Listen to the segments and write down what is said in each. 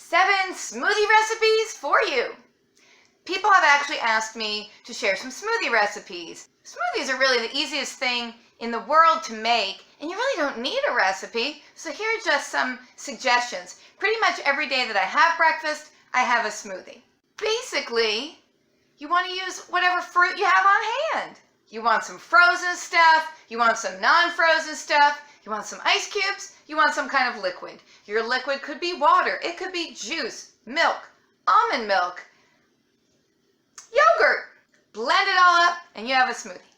7 smoothie recipes for you. People have actually asked me to share some smoothie recipes. Smoothies are really the easiest thing in the world to make, and you really don't need a recipe. So here are just some suggestions. Pretty much every day that I have breakfast, I have a smoothie. Basically, you want to use whatever fruit you have on hand. You want some frozen stuff, you want some non-frozen stuff, you want some ice cubes, you want some kind of liquid. Your liquid could be water, it could be juice, milk, almond milk, yogurt. Blend it all up and you have a smoothie.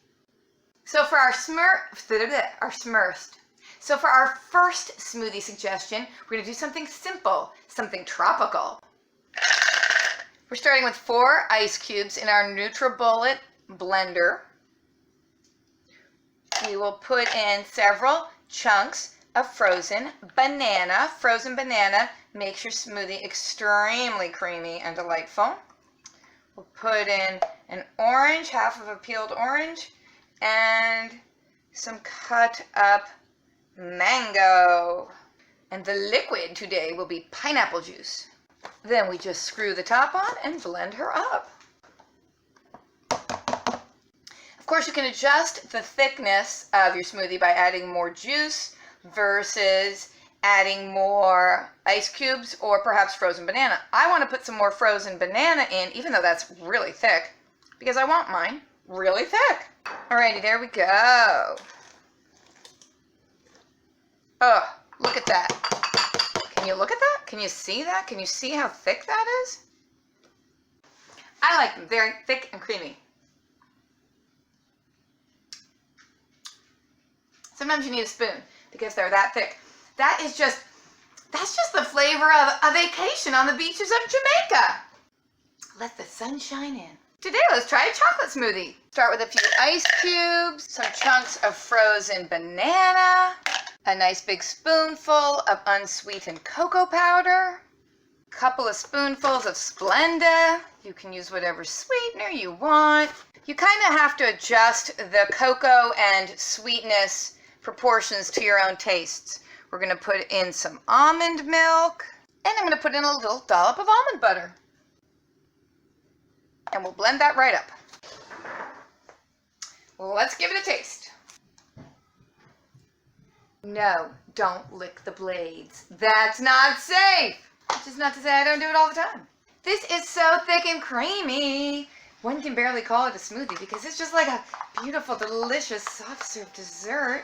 So for our first smoothie suggestion, we're going to do something simple, something tropical. We're starting with 4 ice cubes in our NutriBullet blender. We will put in several chunks of frozen banana. Frozen banana makes your smoothie extremely creamy and delightful. We'll put in an orange, half of a peeled orange, and some cut up mango. And the liquid today will be pineapple juice. Then we just screw the top on and blend her up. Of course, you can adjust the thickness of your smoothie by adding more juice versus adding more ice cubes or perhaps frozen banana. I want to put some more frozen banana in, even though that's really thick, because I want mine really thick. Alrighty, there we go. Oh, look at that. Can you look at that? Can you see that? Can you see how thick that is? I like them very thick and creamy. Sometimes you need a spoon because they're that thick. That's just the flavor of a vacation on the beaches of Jamaica. Let the sun shine in. Today, let's try a chocolate smoothie. Start with a few ice cubes, some chunks of frozen banana, a nice big spoonful of unsweetened cocoa powder, a couple of spoonfuls of Splenda. You can use whatever sweetener you want. You kind of have to adjust the cocoa and sweetness proportions to your own tastes. We're going to put in some almond milk, and I'm going to put in a little dollop of almond butter. And we'll blend that right up. Let's give it a taste. No, don't lick the blades. That's not safe. Which is not to say I don't do it all the time. This is so thick and creamy. One can barely call it a smoothie because it's just like a beautiful, delicious, soft serve dessert.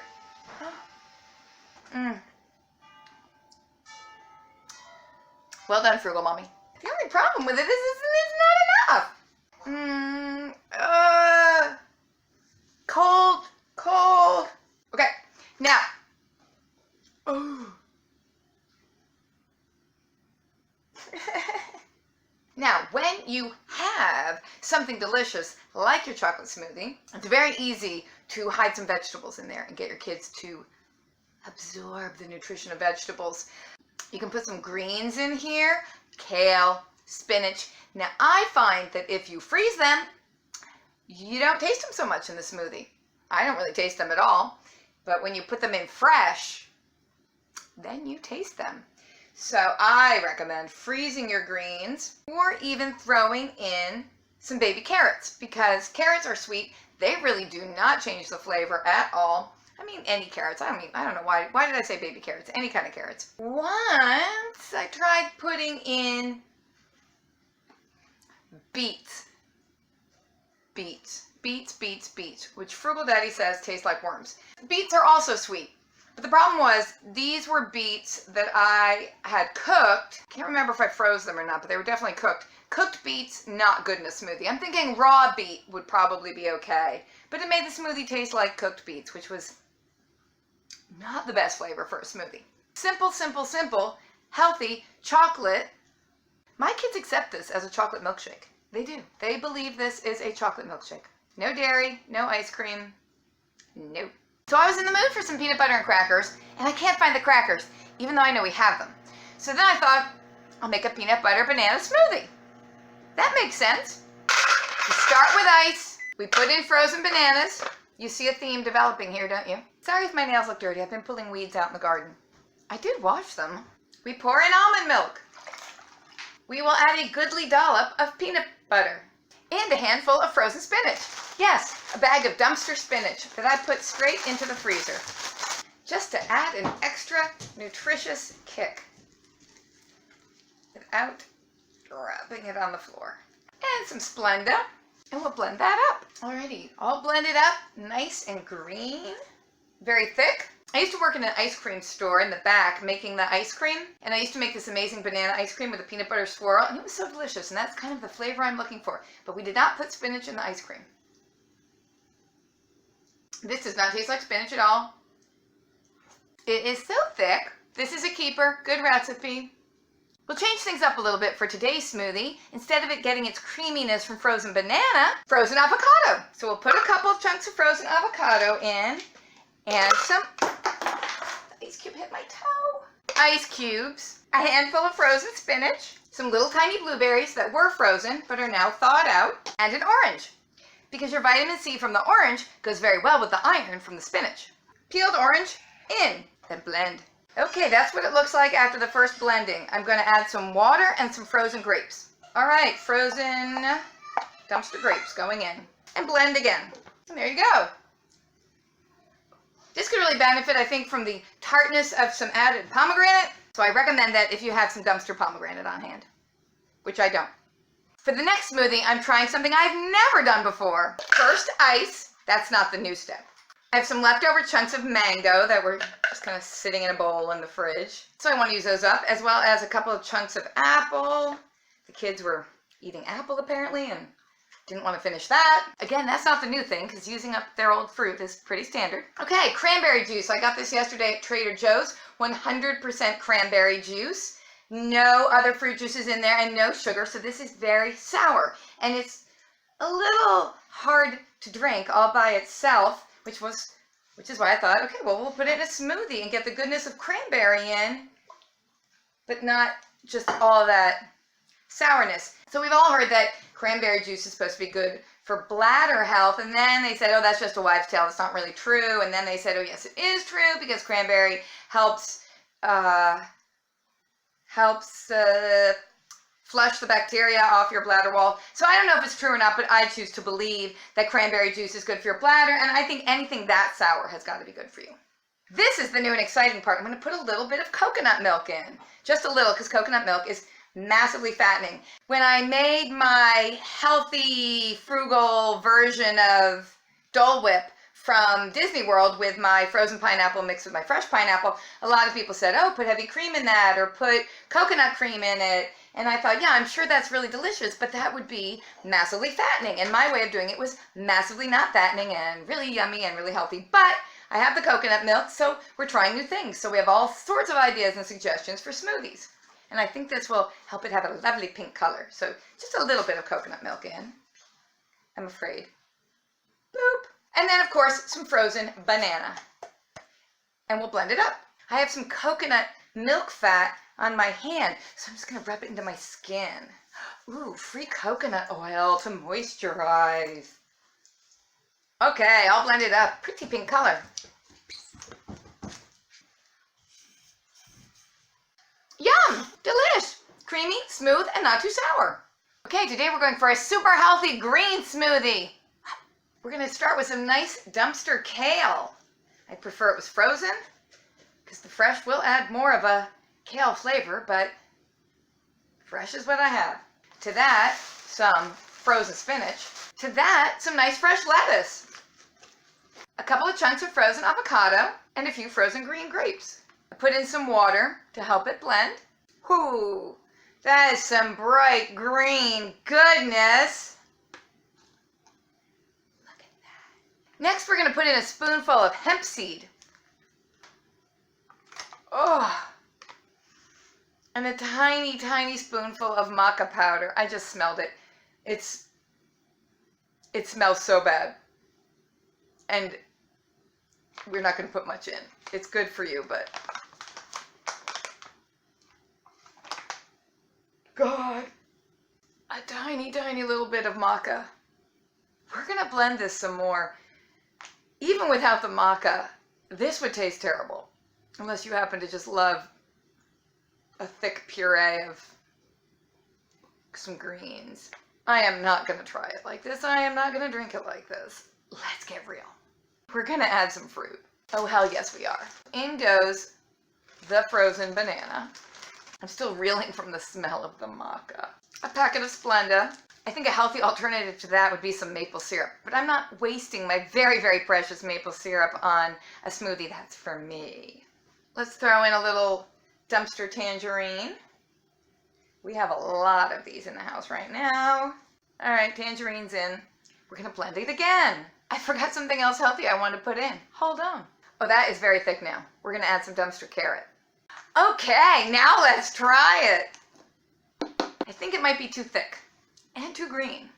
Well done, Frugal Mommy. The only problem with it is it's not enough. Cold. Okay, now. Now, when you have something delicious like your chocolate smoothie, it's very easy to hide some vegetables in there and get your kids to absorb the nutrition of vegetables. You can put some greens in here, kale, spinach. Now, I find that if you freeze them, you don't taste them so much in the smoothie. I don't really taste them at all, but when you put them in fresh, then you taste them. So I recommend freezing your greens or even throwing in some baby carrots because carrots are sweet. They really do not change the flavor at all. I mean, any carrots. I don't know why. Why did I say baby carrots? Any kind of carrots. Once I tried putting in beets, which Frugal Daddy says taste like worms. Beets are also sweet. But the problem was, these were beets that I had cooked. Can't remember if I froze them or not, but they were definitely cooked. Cooked beets, not good in a smoothie. I'm thinking raw beet would probably be okay. But it made the smoothie taste like cooked beets, which was not the best flavor for a smoothie. Simple, healthy chocolate. My kids accept this as a chocolate milkshake. They do. They believe this is a chocolate milkshake. No dairy, no ice cream, nope. So I was in the mood for some peanut butter and crackers, and I can't find the crackers, even though I know we have them. So then I thought, I'll make a peanut butter banana smoothie. That makes sense. We start with ice. We put in frozen bananas. You see a theme developing here, don't you? Sorry if my nails look dirty. I've been pulling weeds out in the garden. I did wash them. We pour in almond milk. we will add a goodly dollop of peanut butter and a handful of frozen spinach. Yes, a bag of dumpster spinach that I put straight into the freezer, just to add an extra nutritious kick without rubbing it on the floor. And some Splenda, and we'll blend that up. Alrighty, all blended up, nice and green, very thick. I used to work in an ice cream store in the back making the ice cream, and I used to make this amazing banana ice cream with a peanut butter swirl, and it was so delicious, and that's kind of the flavor I'm looking for. But we did not put spinach in the ice cream. This does not taste like spinach at all. It is so thick. This is a keeper, good recipe. We'll change things up a little bit for today's smoothie. Instead of it getting its creaminess from frozen banana, frozen avocado. So we'll put a couple of chunks of frozen avocado in, and some, the ice cube hit my toe. Ice cubes, a handful of frozen spinach, some little tiny blueberries that were frozen but are now thawed out, and an orange, because your vitamin C from the orange goes very well with the iron from the spinach. Peeled orange in, then blend. Okay, that's what it looks like after the first blending. I'm going to add some water and some frozen grapes. All right, frozen dumpster grapes going in. And blend again. And there you go. This could really benefit, I think, from the tartness of some added pomegranate. So I recommend that if you have some dumpster pomegranate on hand, which I don't. For the next smoothie, I'm trying something I've never done before. First, ice. That's not the new step. I have some leftover chunks of mango that were just kind of sitting in a bowl in the fridge. So I want to use those up, as well as a couple of chunks of apple. The kids were eating apple apparently and didn't want to finish that. Again, that's not the new thing, because using up their old fruit is pretty standard. Okay, cranberry juice. I got this yesterday at Trader Joe's. 100% cranberry juice. No other fruit juices in there and no sugar, so this is very sour. And it's a little hard to drink all by itself. Which is why I thought, okay, well, we'll put it in a smoothie and get the goodness of cranberry in, but not just all that sourness. So we've all heard that cranberry juice is supposed to be good for bladder health, and then they said, oh, that's just a wives' tale. It's not really true. And then they said, oh, yes, it is true, because cranberry helps flush the bacteria off your bladder wall. So I don't know if it's true or not, but I choose to believe that cranberry juice is good for your bladder, and I think anything that sour has got to be good for you. This is the new and exciting part. I'm going to put a little bit of coconut milk in. Just a little, because coconut milk is massively fattening. When I made my healthy, frugal version of Dole Whip from Disney World with my frozen pineapple mixed with my fresh pineapple, a lot of people said, oh, put heavy cream in that, or put coconut cream in it. And I thought, yeah, I'm sure that's really delicious, but that would be massively fattening. And my way of doing it was massively not fattening and really yummy and really healthy. But I have the coconut milk, so we're trying new things. So we have all sorts of ideas and suggestions for smoothies. And I think this will help it have a lovely pink color. So just a little bit of coconut milk in, I'm afraid. Boop. And then, of course, some frozen banana. And we'll blend it up. I have some coconut milk fat on my hand, so I'm just going to rub it into my skin. Ooh, free coconut oil to moisturize. Okay, I'll blend it up. Pretty pink color. Yum! Delish! Creamy, smooth, and not too sour. Okay, today we're going for a super healthy green smoothie. We're going to start with some nice dumpster kale. I prefer it was frozen, because the fresh will add more of a kale flavor, but fresh is what I have. To that, some frozen spinach. To that, some nice fresh lettuce. A couple of chunks of frozen avocado, and a few frozen green grapes. I put in some water to help it blend. Whoo, that is some bright green goodness. Look at that. Next, we're going to put in a spoonful of hemp seed. Oh, and a tiny, tiny spoonful of maca powder. I just smelled it. It smells so bad. And we're not going to put much in. It's good for you, but God, a tiny, tiny little bit of maca. We're going to blend this some more. Even without the maca, this would taste terrible. Unless you happen to just love a thick puree of some greens. I am not going to try it like this. I am not going to drink it like this. Let's get real. We're going to add some fruit. Oh, hell yes we are. In goes the frozen banana. I'm still reeling from the smell of the maca. A packet of Splenda. I think a healthy alternative to that would be some maple syrup, but I'm not wasting my very, very precious maple syrup on a smoothie. That's for me. Let's throw in a little dumpster tangerine. We have a lot of these in the house right now. All right, tangerine's in. We're gonna blend it again. I forgot something else healthy I wanted to put in. Hold on. Oh, that is very thick now. We're gonna add some dumpster carrot. Okay, now let's try it. I think it might be too thick and too green.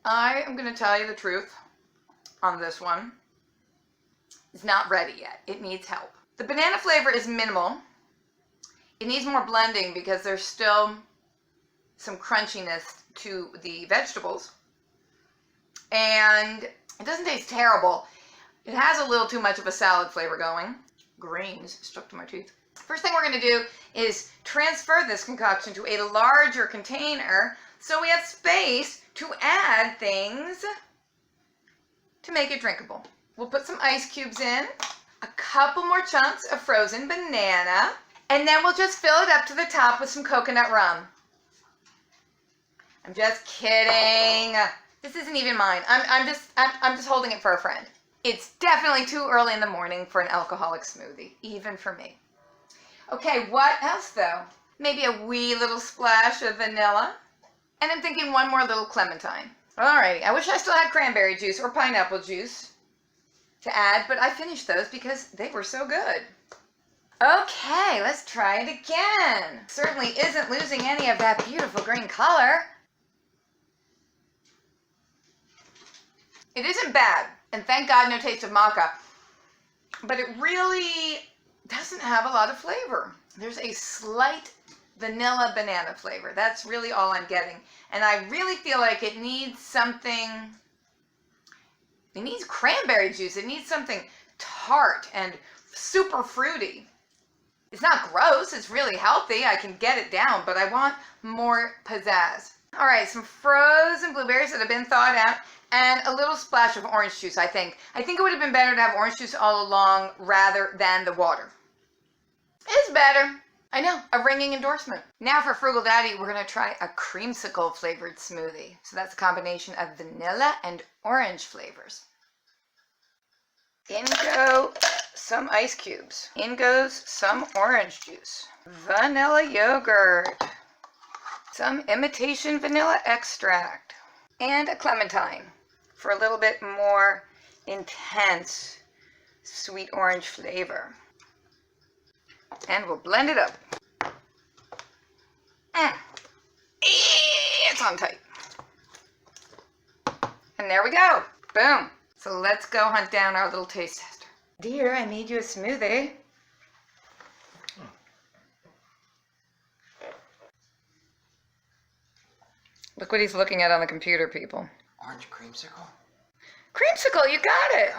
I am gonna tell you the truth on this one. It's not ready yet. It needs help. The banana flavor is minimal. It needs more blending because there's still some crunchiness to the vegetables. And it doesn't taste terrible. It has a little too much of a salad flavor going. Greens stuck to my teeth. First thing we're going to do is transfer this concoction to a larger container so we have space to add things to make it drinkable. We'll put some ice cubes in, a couple more chunks of frozen banana, and then we'll just fill it up to the top with some coconut rum. I'm just kidding. This isn't even mine. I'm just holding it for a friend. It's definitely too early in the morning for an alcoholic smoothie, even for me. Okay, what else though? Maybe a wee little splash of vanilla. And I'm thinking one more little clementine. Alrighty, I wish I still had cranberry juice or pineapple juice to add, but I finished those because they were so good. Okay, let's try it again. Certainly isn't losing any of that beautiful green color. It isn't bad, and thank God no taste of maca, but it really doesn't have a lot of flavor. There's a slight vanilla banana flavor. That's really all I'm getting. And I really feel like it needs something, it needs cranberry juice. It needs something tart and super fruity. It's not gross, it's really healthy. I can get it down, but I want more pizzazz. All right, some frozen blueberries that have been thawed out and a little splash of orange juice, I think. I think it would have been better to have orange juice all along rather than the water. It's better. I know, a ringing endorsement. Now for Frugal Daddy, we're gonna try a creamsicle flavored smoothie. So that's a combination of vanilla and orange flavors. In go some ice cubes. In goes some orange juice. Vanilla yogurt. Some imitation vanilla extract. And a clementine for a little bit more intense sweet orange flavor. And we'll blend it up. It's on tight. And there we go. Boom. So let's go hunt down our little taste tester. Dear, I made you a smoothie. Look what he's looking at on the computer, people. Orange creamsicle? Creamsicle, you got it.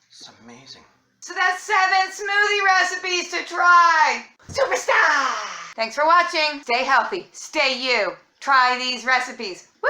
It's amazing. So that's 7 smoothie recipes to try. Superstar! Thanks for watching. Stay healthy. Stay you. Try these recipes. Woo!